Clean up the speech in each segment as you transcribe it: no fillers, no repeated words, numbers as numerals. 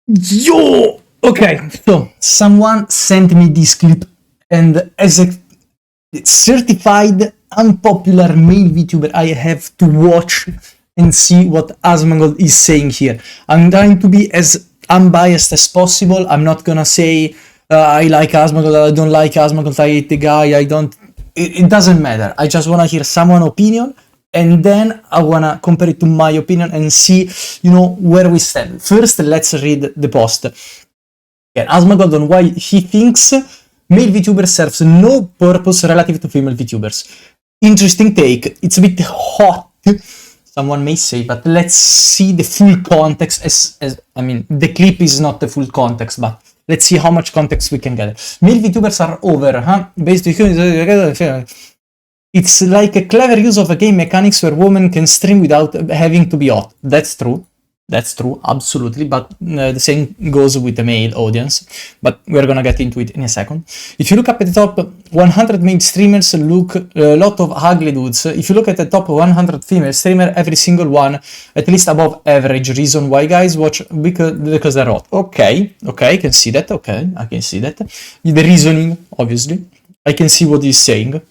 Yo! Okay, so someone sent me this clip, and as a certified unpopular male VTuber, I have to watch and see what Asmongold is saying here. I'm trying to be as unbiased as possible. I'm not gonna say I like Asmongold, I don't like Asmongold, I hate the guy, I don't... It doesn't matter. I just wanna hear someone's opinion, and then I wanna compare it to my opinion and see, where we stand. First, let's read the post. Yeah, Asmongold on why he thinks male VTuber serves no purpose relative to female VTubers. Interesting take. It's a bit hot, someone may say, but let's see the full context. The clip is not the full context, but let's see how much context we can get. Male VTubers are over, huh? It's like a clever use of a game mechanics where women can stream without having to be hot. That's true. That's true, absolutely, but the same goes with the male audience, but we're gonna get into it in a second. If you look up at the top 100 male streamers, look a lot of ugly dudes. If you look at the top 100 female streamer, every single one at least above average. Reason why guys watch because they're hot. Okay, I can see that. Okay, I can see that. The reasoning, obviously, I can see what he's saying.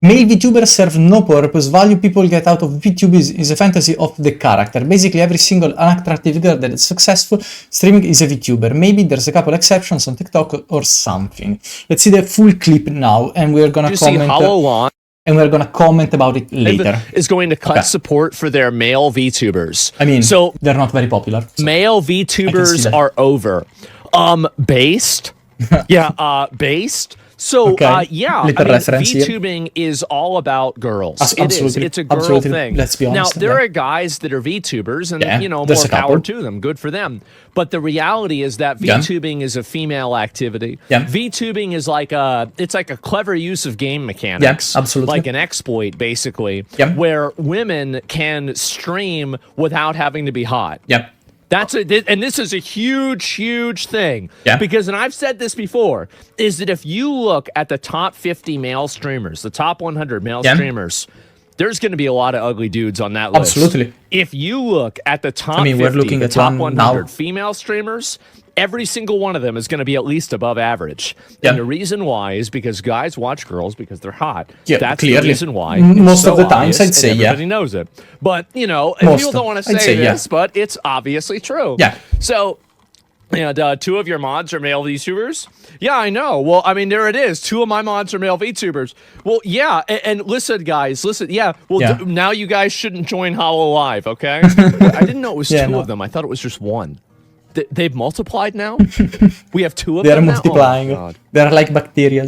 Male VTubers serve no purpose. Value people get out of VTube is a fantasy of the character. Basically, every single unattractive girl that is successful streaming is a VTuber. Maybe there's a couple exceptions on TikTok or something. Let's see the full clip now, and we're gonna comment. And we're gonna comment about it later. Is going to cut support for their male VTubers. I mean, so they're not very popular. So male VTubers are over. Based. Yeah, based. So, VTubing is all about girls. Absolutely. It's a girl thing. Let's be honest. Now, there are guys that are VTubers, and, more power to them. Good for them. But the reality is that VTubing is a female activity. VTubing is like it's like a clever use of game mechanics. Absolutely. Like an exploit, basically, where women can stream without having to be hot. That's and this is a huge thing. Because, and I've said this before, is that if you look at the top 50 male streamers, the top 100 male streamers, there's going to be a lot of ugly dudes on that list. Absolutely. If you look at the top 50, we're looking the at top 100 female streamers, every single one of them is going to be at least above average. And the reason why is because guys watch girls because they're hot. That's clearly. The reason why. Most of the times, I'd say, everybody knows it. But, people don't want to say this, but it's obviously true. So, two of your mods are male VTubers? Yeah, I know. Well, I mean, there it is. Two of my mods are male VTubers. Well, yeah, and listen, guys, listen. Yeah, well, now you guys shouldn't join Hollow Live, okay? I didn't know it was two of them. I thought it was just one. They've multiplied now? We have two of them now? They're multiplying. Oh, they're like bacteria.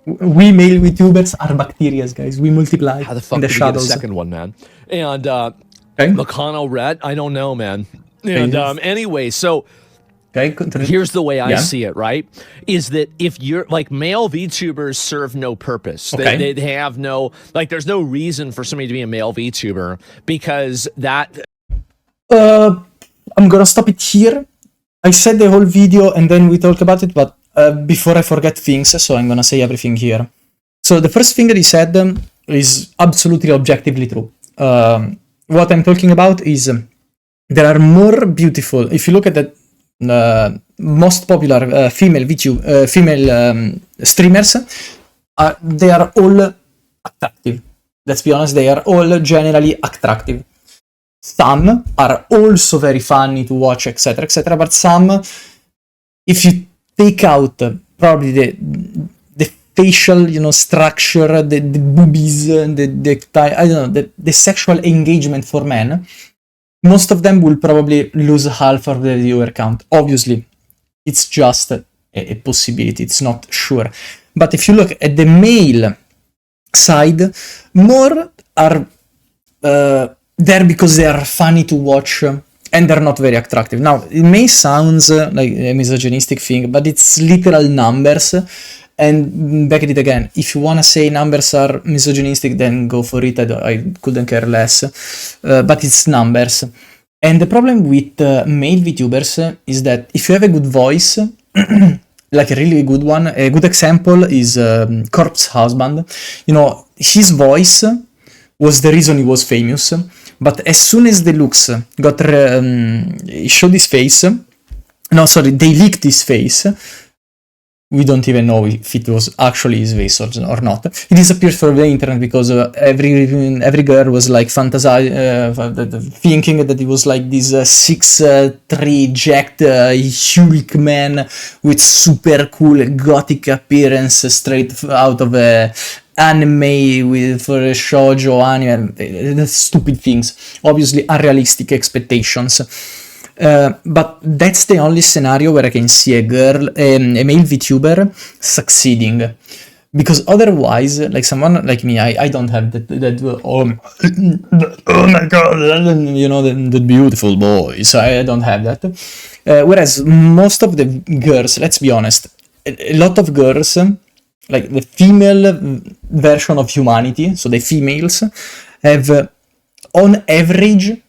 We male VTubers are bacteria, guys. We multiply. How the fuck in the did shadows. We get a second one, man? And Lacano Red, I don't know, man. And anyway, so here's the way I see it, right? Is that if you're like male VTubers serve no purpose. They have no, like, there's no reason for somebody to be a male VTuber because that... I'm gonna stop it here. I said the whole video and then we talk about it, but before I forget things, so I'm gonna say everything here. So the first thing that he said is absolutely objectively true. What I'm talking about is there are more beautiful, if you look at the most popular female streamers, they are all attractive. Let's be honest, they are all generally attractive. Some are also very funny to watch, etc., but some, if you take out probably the facial, structure, the boobies, the sexual engagement for men, most of them will probably lose half of the viewer count. Obviously, it's just a possibility, it's not sure. But if you look at the male side, more are there because they are funny to watch and they're not very attractive. Now, it may sound like a misogynistic thing, but it's literal numbers. And back at it again, if you want to say numbers are misogynistic, then go for it. I couldn't care less. But it's numbers. And the problem with male VTubers is that if you have a good voice, like a really good one, a good example is Corpse Husband. His voice was the reason he was famous. But as soon as the looks got he showed his face, no, sorry, they leaked his face. We don't even know if it was actually his face or not. It disappeared from the internet because every girl was like fantasizing, thinking that it was like this 6'3" jacked Hulk man with super cool gothic appearance straight out of a anime for a shoujo anime. Stupid things, obviously unrealistic expectations. But that's the only scenario where I can see a male VTuber succeeding. Because otherwise, like someone like me, I don't have that oh my god, you know, the beautiful boys. I don't have that. Whereas most of the girls, let's be honest, a lot of girls, like the female version of humanity, so the females, have on average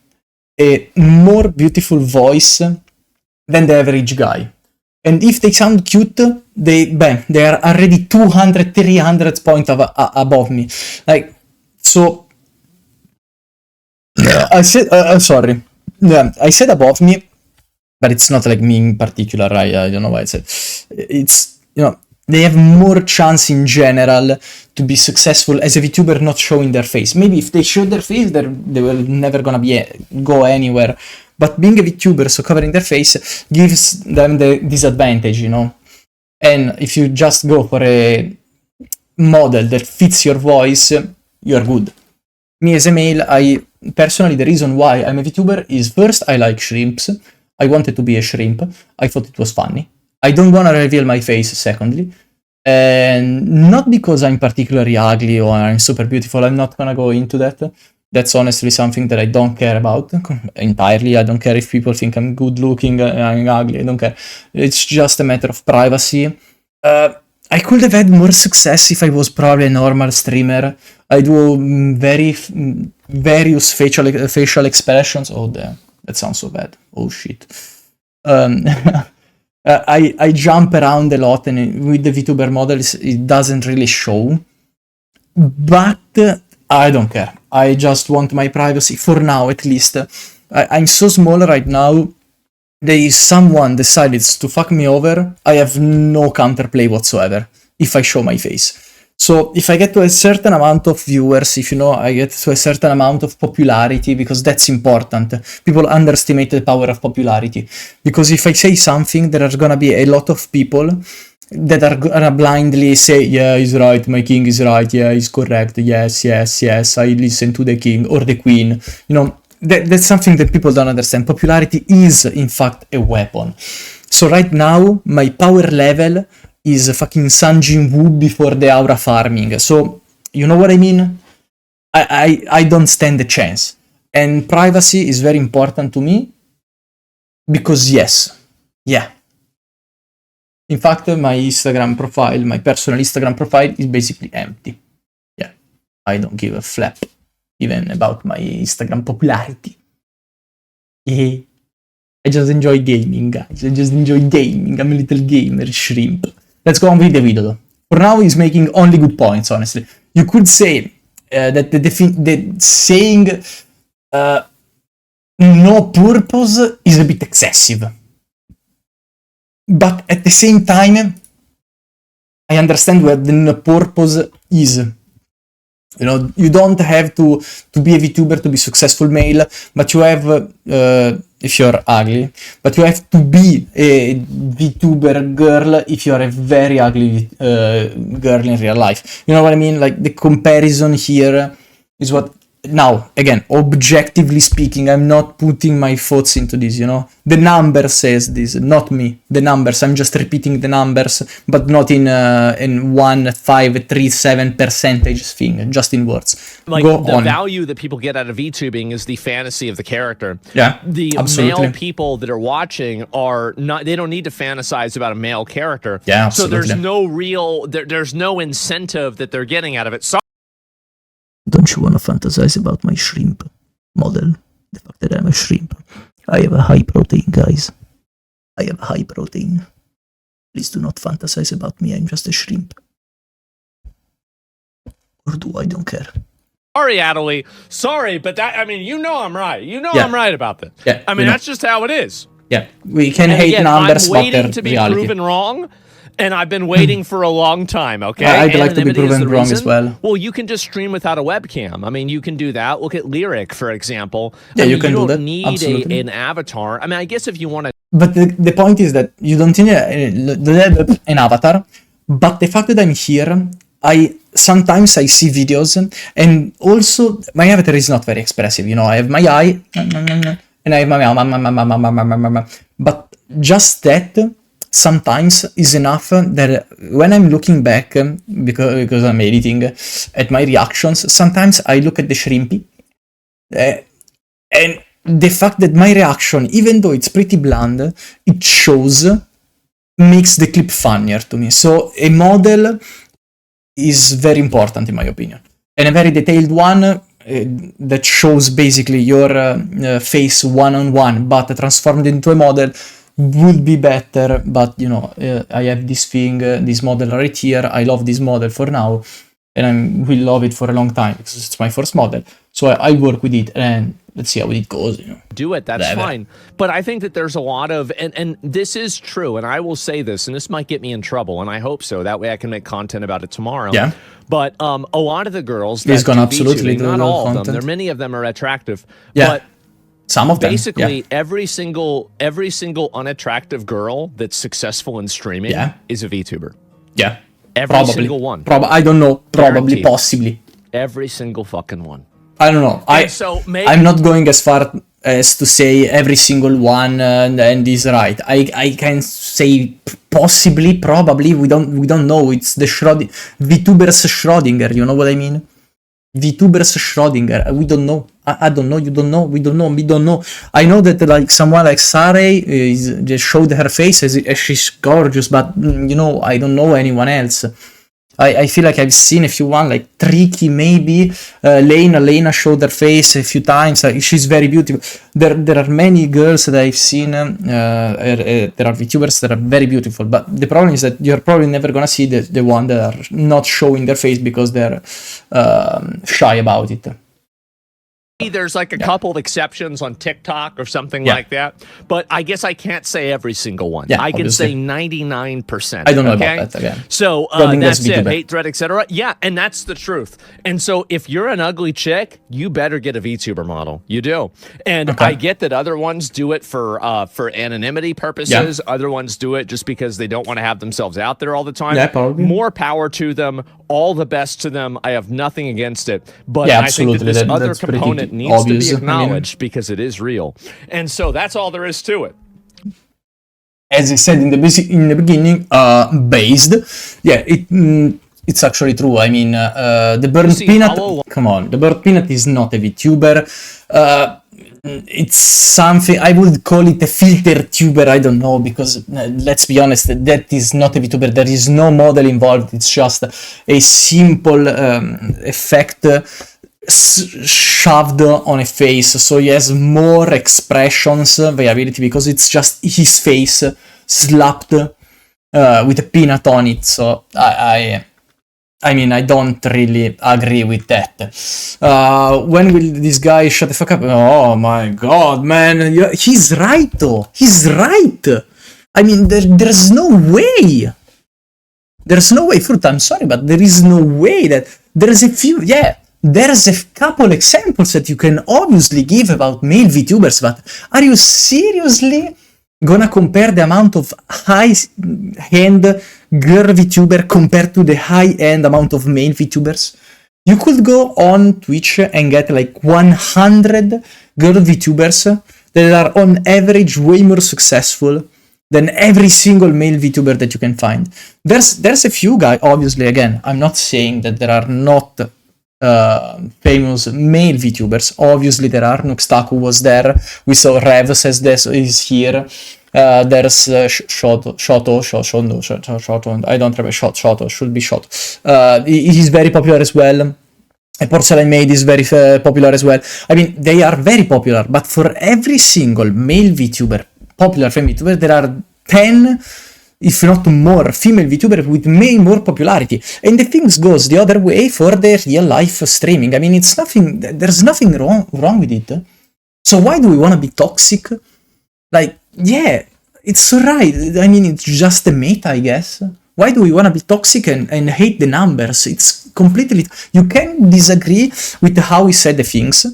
a more beautiful voice than the average guy. And if they sound cute, they are already 200, 300 points above me. Like, so... I said, sorry. Yeah, I said above me, but it's not like me in particular, right? I don't know why I said. It's, you know, they have more chance in general to be successful as a VTuber not showing their face. Maybe if they show their face, they will never gonna go anywhere. But being a VTuber, so covering their face, gives them the disadvantage, you know? And if you just go for a model that fits your voice, you're good. Me as a male, personally, the reason why I'm a VTuber is first, I like shrimps. I wanted to be a shrimp. I thought it was funny. I don't want to reveal my face, secondly. And not because I'm particularly ugly or I'm super beautiful. I'm not gonna go into that. That's honestly something that I don't care about entirely. I don't care if people think I'm good looking, I'm ugly. I don't care. It's just a matter of privacy. I could have had more success if I was probably a normal streamer. I do various facial expressions. Oh, damn. That sounds so bad. Oh, shit. I jump around a lot, and with the VTuber models, it doesn't really show. But I don't care. I just want my privacy, for now at least. I'm so small right now. There is someone decided to fuck me over, I have no counterplay whatsoever if I show my face. So if I get to a certain amount of viewers, if you know, I get to a certain amount of popularity, because that's important. People underestimate the power of popularity. Because if I say something, there are gonna be a lot of people that are gonna blindly say, yeah, he's right, my king is right, yeah, he's correct, yes, I listen to the king or the queen. You know, that's something that people don't understand. Popularity is, in fact, a weapon. So right now, my power level is fucking Sanjin Wu before the aura farming. So, you know what I mean? I don't stand a chance. And privacy is very important to me. Because yes. Yeah. In fact, my Instagram profile, my personal Instagram profile is basically empty. Yeah. I don't give a flap even about my Instagram popularity. Yeah. I just enjoy gaming, guys. I just enjoy gaming. I'm a little gamer shrimp. Let's go on with the video. For now, he's making only good points, honestly. You could say that the saying no purpose is a bit excessive. But at the same time, I understand where the purpose is. You know, you don't have to be a VTuber to be successful male, but you have, if you're ugly, but you have to be a VTuber girl if you're a very ugly girl in real life. You know what I mean? Like, the comparison here is what... Now, again, objectively speaking, I'm not putting my thoughts into this, you know? The number says this, not me. The numbers, I'm just repeating the numbers, but not in 1, 5, 3, 7% thing, just in words. Like, Go the on. value that people get out of VTubing is the fantasy of the character. Yeah, the absolutely. male people that are watching are not, they don't need to fantasize about a male character. Yeah, absolutely. So there's no real, there's no incentive that they're getting out of it. So don't you want to fantasize about my shrimp model? The fact that I'm a shrimp. I have a high protein, guys. I have high protein. Please do not fantasize about me, I'm just a shrimp. Or do I don't care. Adley. Sorry, but that, I mean, I'm right. I'm right about this. Yeah, I mean, that's just how it is. Yeah, we can hate numbers, I'm waiting to be proven wrong, and I've been waiting for a long time, okay? I'd like to be proven wrong as well. Well, you can just stream without a webcam. I mean, you can do that. Look at Lyric, for example. Yeah, you can do that. You don't need an avatar. I mean, I guess if you want to... But the point is that you don't need an avatar, but the fact that I'm here, sometimes I see videos, and also my avatar is not very expressive, I have my eye, and I have my but just that sometimes is enough that when I'm looking back, because I'm editing, at my reactions, sometimes I look at the shrimpy, and the fact that my reaction, even though it's pretty bland, it shows, makes the clip funnier to me. So a model is very important in my opinion, and a very detailed one that shows basically your face one-on-one, but transformed into a model would be better. But I have this thing, this model right here. I love this model for now, and I will love it for a long time because it's my first model. So I work with it, and let's see how it goes. Do it, that's fine. But I think that there's a lot of, and this is true, and I will say this, and this might get me in trouble, and I hope so. That way I can make content about it tomorrow. Yeah. But a lot of the girls that he's gonna absolutely do not all content. of them, many of them are attractive. Yeah. But some of them. Basically, every single unattractive girl that's successful in streaming is a VTuber. Yeah. Every single one. I don't know. Probably, guaranteed. Possibly. Every single fucking one. I don't know. I'm not going as far as to say every single one and is right. I can say possibly, probably. We don't know. It's the VTubers Schrodinger. You know what I mean? VTubers Schrodinger. We don't know. I don't know. You don't know. We don't know. We don't know. I know that like someone like Saray just showed her face as she's gorgeous, but I don't know anyone else. I feel like I've seen a few one, like Tricky maybe, Lena showed her face a few times, she's very beautiful. There are many girls that I've seen, there are VTubers that are very beautiful, but the problem is that you're probably never gonna see the one that are not showing their face because they're shy about it. There's like a couple of exceptions on TikTok or something like that, but I guess I can't say every single one. I can say 99%. I don't know about that again. So that's it. Hate thread, etc. Yeah, and that's the truth. And so if you're an ugly chick, you better get a VTuber model. You do. And I get that other ones do it for anonymity purposes. Other ones do it just because they don't want to have themselves out there all the time. Yeah, probably. More power to them. All the best to them. I have nothing against it. But I think that this other component needs to be acknowledged because it is real. And so that's all there is to it. As I said in the beginning, based. Yeah, it's actually true. I mean, the burnt peanut. Come on, the burnt peanut is not a VTuber. It's something I would call it a filter tuber. I don't know, because let's be honest, that is not a VTuber. There is no model involved. It's just a simple effect shoved on a face, so he has more expressions variability because it's just his face slapped with a peanut on it. So I mean, I don't really agree with that. When will this guy shut the fuck up? Oh my god, man. He's right, though. He's right. I mean, there's no way. There's no way, Fruit, I'm sorry, but there is no way that there's a few, there's a couple examples that you can obviously give about male VTubers, but are you seriously gonna compare the amount of high-end girl VTuber compared to the high-end amount of male VTubers? You could go on Twitch and get like 100 girl VTubers that are on average way more successful than every single male VTuber that you can find. There's a few guys, obviously, again, I'm not saying that there are not famous male VTubers. Obviously there are. Nuxtaku was there. We saw Rev says this is here. There's Shoto. I don't remember. Shoto should be Shoto. He's very popular as well. Porcelain Maid is very popular as well. I mean, they are very popular, but for every single male VTuber, popular female VTuber, there are 10 if not more, female VTuber with more popularity. And the things goes the other way for the real life streaming. I mean, there's nothing wrong with it. So why do we want to be toxic? Like, yeah, it's alright. I mean, it's just a meta, I guess. Why do we want to be toxic and hate the numbers? It's completely... You can disagree with how he said the things.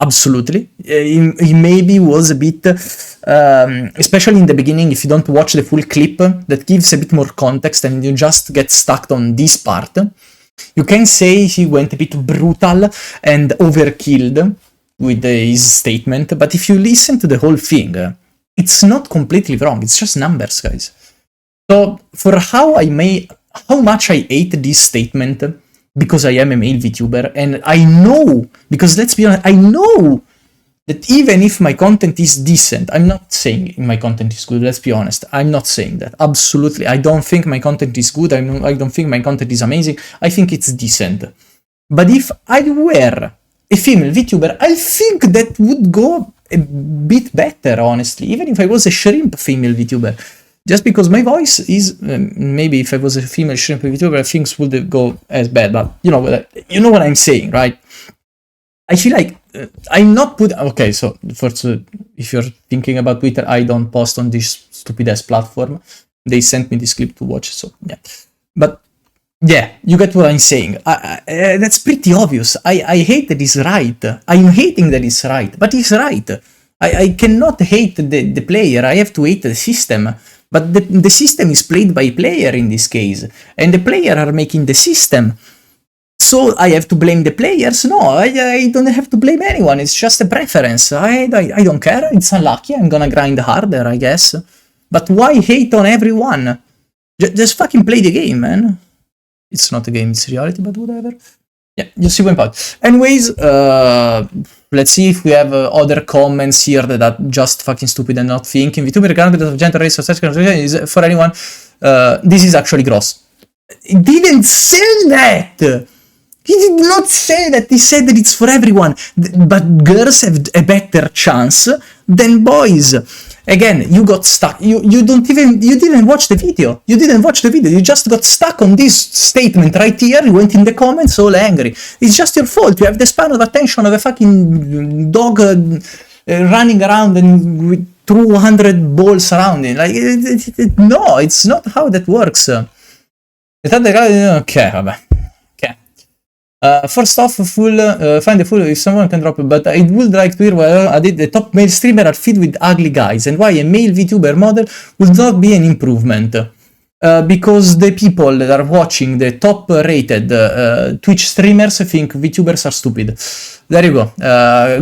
Absolutely. He maybe was a bit, especially in the beginning, if you don't watch the full clip, that gives a bit more context and you just get stuck on this part. You can say he went a bit brutal and overkilled with his statement, but if you listen to the whole thing, it's not completely wrong. It's just numbers, guys. So for how much I hate this statement, because I am a male VTuber, and I know, because let's be honest, I know that even if my content is decent, I'm not saying my content is good, let's be honest, I'm not saying that, absolutely, I don't think my content is good, I don't think my content is amazing, I think it's decent. But if I were a female VTuber, I think that would go a bit better, honestly, even if I was a shrimp female VTuber. Just because my voice is, maybe if I was a female shrimp VTuber, things would go as bad, but you know what I'm saying, right? I feel like I'm not okay, so first, if you're thinking about Twitter, I don't post on this stupid-ass platform. They sent me this clip to watch, so yeah. But yeah, you get what I'm saying. That's pretty obvious. I hate that he's right. I'm hating that he's right, but he's right. I cannot hate the player, I have to hate the system. But the system is played by player in this case, and the player are making the system. So I have to blame the players? No, I don't have to blame anyone, it's just a preference. I don't care, it's unlucky, I'm gonna grind harder, I guess. But why hate on everyone? Just fucking play the game, man. It's not a game, it's reality, but whatever. Yeah, you see my point. Anyways, let's see if we have other comments here that are just fucking stupid and not thinking. VTuber regardless of gender, race, or sex is for anyone. This is actually gross. He didn't say that! He did not say that. He said that it's for everyone. But girls have a better chance than boys. Again, you got stuck. You didn't watch the video. You didn't watch the video. You just got stuck on this statement right here. You went in the comments all angry. It's just your fault. You have the span of attention of a fucking dog running around and with 200 balls around it. Like, no, it's not how that works. Okay, vabbè. First off, find the full if someone can drop it, but I would like to hear whether the top male streamer are filled with ugly guys and why a male VTuber model would not be an improvement. Because the people that are watching the top rated Twitch streamers think VTubers are stupid. There you go.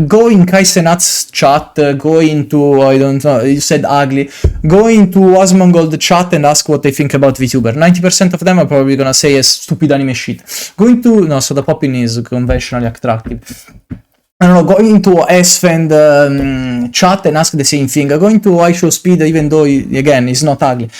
Go in Kaisenat's chat, go into, I don't know, you said ugly, go into Asmongold chat and ask what they think about VTuber. 90% of them are probably gonna say a stupid anime shit. Go into, no, so the popping is conventionally attractive. I don't know, go into SFend chat and ask the same thing. Go into iShowSpeed, even though, again, he's not ugly.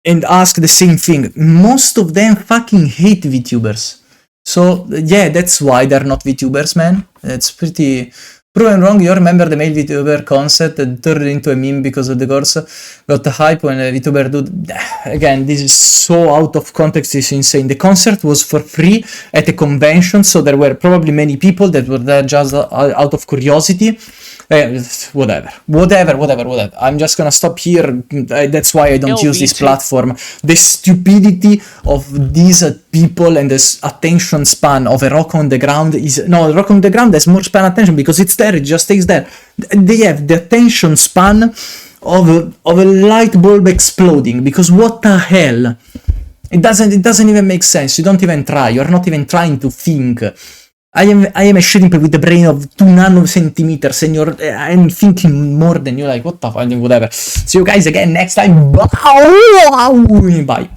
And ask the same thing. Most of them fucking hate VTubers. So, yeah, that's why they're not VTubers, man. It's pretty proven wrong. You remember the male VTuber concept that turned into a meme because of the girls got the hype when a VTuber dude. Again, this is so out of context, it's insane. The concert was for free at a convention, so there were probably many people that were there just out of curiosity. Whatever. I'm just gonna stop here. That's why I don't use this platform. The stupidity of these people and this attention span of a rock on the ground is... No, a rock on the ground has more span attention because it's there, it just stays there. They have the attention span of a light bulb exploding, because what the hell? It doesn't even make sense. You don't even try. You're not even trying to think. I am a shrimp with a brain of 2 nanocentimeters, and I'm thinking more than you. Like, what the fuck, whatever. See you guys again next time. Bye.